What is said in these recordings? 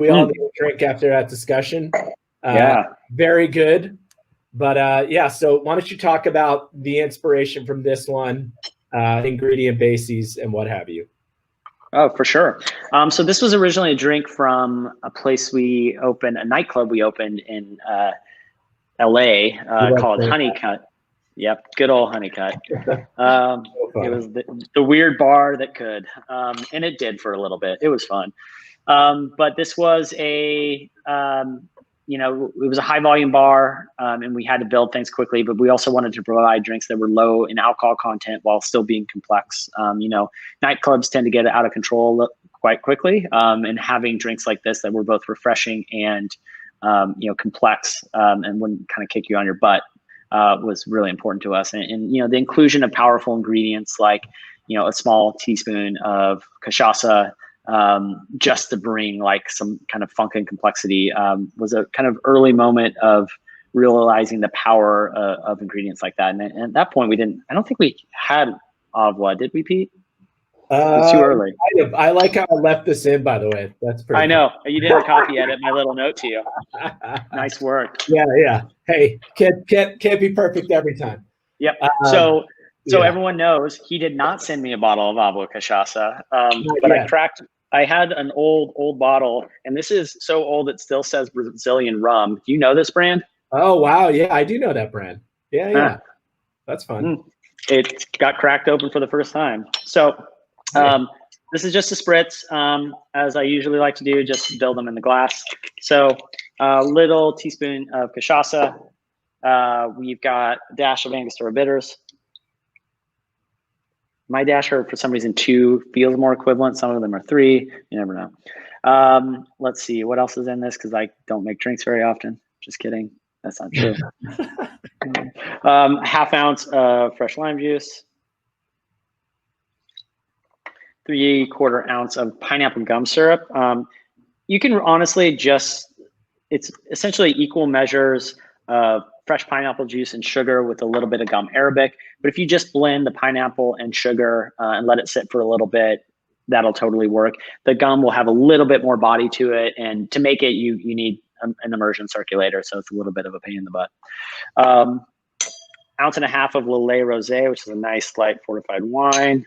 We all need a drink after that discussion. Yeah. Very good. But yeah, so why don't you talk about the inspiration from this one, ingredient bases and what have you? Oh, for sure. So this was originally a drink from a place a nightclub we opened in LA called Honeycut. Yep, good old Honeycut. It was the weird bar that could, and it did for a little bit. It was fun. But this was it was a high volume bar, and we had to build things quickly, but we also wanted to provide drinks that were low in alcohol content while still being complex. Nightclubs tend to get out of control quite quickly, and having drinks like this that were both refreshing and complex, and wouldn't kind of kick you on your butt, was really important to us. And the inclusion of powerful ingredients like a small teaspoon of cachaça, just to bring like some kind of funk and complexity, was a kind of early moment of realizing the power of ingredients like that. And at that point, I don't think we had Avua, did we, Pete? It's too early. I like how I left this in, by the way. That's pretty. I know you didn't copy edit my little note to you. Nice work. Yeah. Hey, can't be perfect every time. Yep. So everyone knows he did not send me a bottle of Avua cachaça, but I had an old bottle, and this is so old it still says Brazilian rum. Do you know this brand? Oh wow, yeah, I do know that brand. Yeah. That's fun. It got cracked open for the first time. So this is just a spritz, as I usually like to do, just build them in the glass. So a little teaspoon of cachaça. We've got a dash of Angostura bitters. My dasher, for some reason, 2 feels more equivalent. Some of them are 3. You never know. Let's see. What else is in this? Because I don't make drinks very often. Just kidding. That's not true. Half ounce of fresh lime juice. 3/4 ounce of pineapple gum syrup. You can honestly it's essentially equal measures of fresh pineapple juice and sugar with a little bit of gum arabic. But if you just blend the pineapple and sugar and let it sit for a little bit, that'll totally work. The gum will have a little bit more body to it, and to make it, you need an immersion circulator, so it's a little bit of a pain in the butt. 1.5 ounces of Lillet Rosé, which is a nice light fortified wine,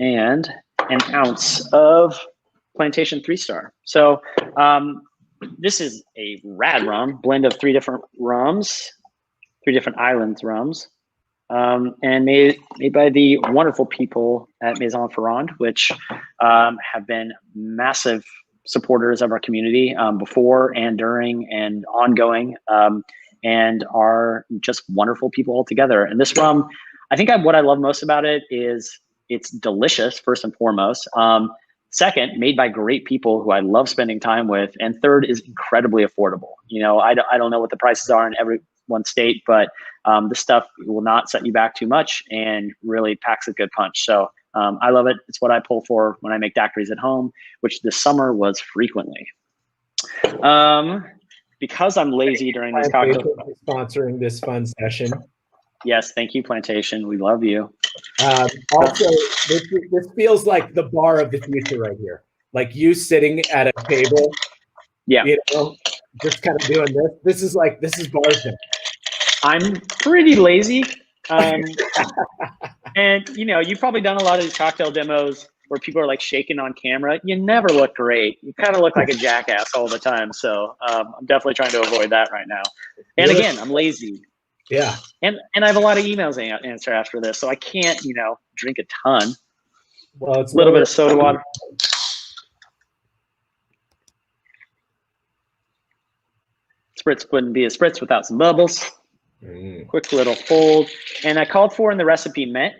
and 1 ounce of Plantation 3-Star. So this is a rad rum, blend of 3 different rums, 3 different islands rums, and made by the wonderful people at Maison Ferrand, which have been massive supporters of our community before and during and ongoing, and are just wonderful people altogether. And this rum, I think what I love most about it is it's delicious, first and foremost. Second, made by great people who I love spending time with. And third, is incredibly affordable. I don't know what the prices are in every one state, but this stuff will not set you back too much and really packs a good punch. So I love it. It's what I pull for when I make daiquiris at home, which this summer was frequently. Because I'm lazy during this cocktail. Sponsoring this fun session. Yes, thank you, Plantation. We love you. Also, this feels like the bar of the future right here. Like you sitting at a table, just kind of doing this. This is bars day. I'm pretty lazy. And you've probably done a lot of these cocktail demos where people are like shaking on camera. You never look great. You kind of look like a jackass all the time. So I'm definitely trying to avoid that right now. And again, I'm lazy. Yeah. And I have a lot of emails to answer after this, so I can't, drink a ton. Well, it's a little bit of soda water. Spritz wouldn't be a spritz without some bubbles. Quick little fold. And I called for in the recipe mint,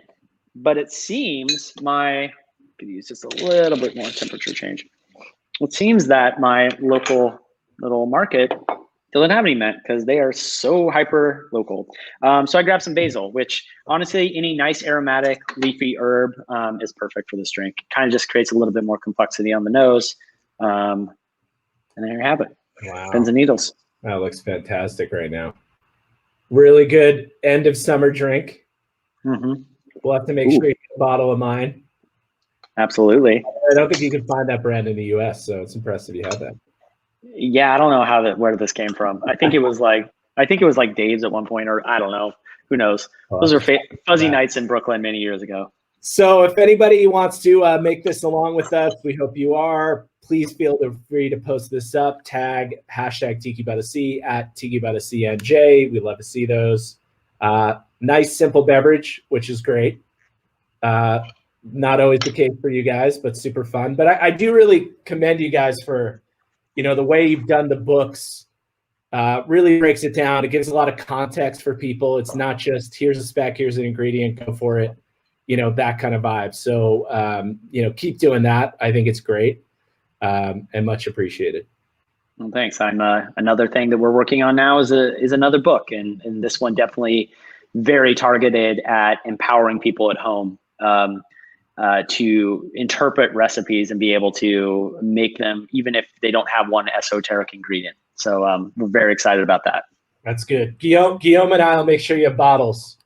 but it seems I could use just a little bit more temperature change. It seems that my local little market doesn't have any mint because they are so hyper local. So I grabbed some basil, which honestly, any nice aromatic leafy herb is perfect for this drink. Kind of just creates a little bit more complexity on the nose. And there you have it. Wow. Pins and needles. That looks fantastic right now. Really good end of summer drink. Mm-hmm. We'll have to make sure you get a bottle of mine. Absolutely. I don't think you can find that brand in the US, so it's impressive you have that. Yeah, I don't know where this came from. I think it was like Dave's at one point, or I don't know. Who knows? Those are fuzzy nights in Brooklyn many years ago. So if anybody wants to make this along with us, we hope you are. Please feel free to post this up. Tag hashtag Tiki by the Sea at Tiki by the CNJ. We love to see those. Nice, simple beverage, which is great. Not always the case for you guys, but super fun. But I do really commend you guys for, the way you've done the books. Really breaks it down. It gives a lot of context for people. It's not just here's a spec, here's an ingredient, go for it. That kind of vibe. So, keep doing that. I think it's great and much appreciated. Well, thanks. I'm another thing that we're working on now is another book, and this one definitely very targeted at empowering people at home to interpret recipes and be able to make them, even if they don't have one esoteric ingredient. So we're very excited about that. That's good. Guillaume and I will make sure you have bottles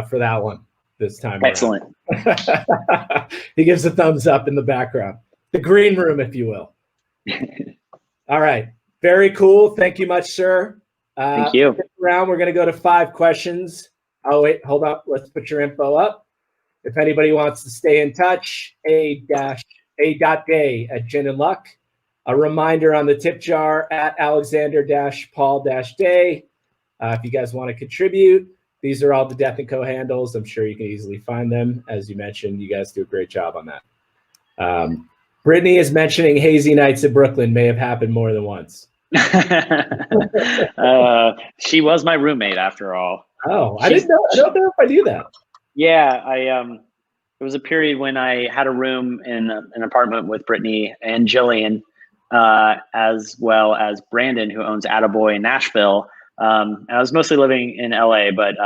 for that one this time. Excellent. He gives a thumbs up in the background. The green room, if you will. All right. Very cool. Thank you much, sir. Thank you. We're going to go to 5 questions. Oh, wait, hold up. Let's put your info up. If anybody wants to stay in touch, a.day at Gin and Luck. A reminder on the tip jar at Alexander-Paul-Day. If you guys want to contribute, these are all the Death & Co handles. I'm sure you can easily find them. As you mentioned, you guys do a great job on that. Brittany is mentioning hazy nights in Brooklyn may have happened more than once. She was my roommate after all. Oh, I didn't know. I don't know if I knew that. Yeah, there was a period when I had a room in an apartment with Brittany and Jillian, as well as Brandon, who owns Attaboy in Nashville. And I was mostly living in LA, but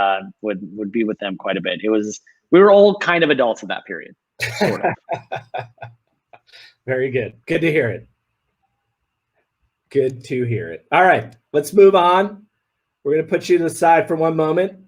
would be with them quite a bit. We were all kind of adults at that period, sort of. Very good. Good to hear it. Good to hear it. All right, let's move on. We're going to put you to the side for one moment.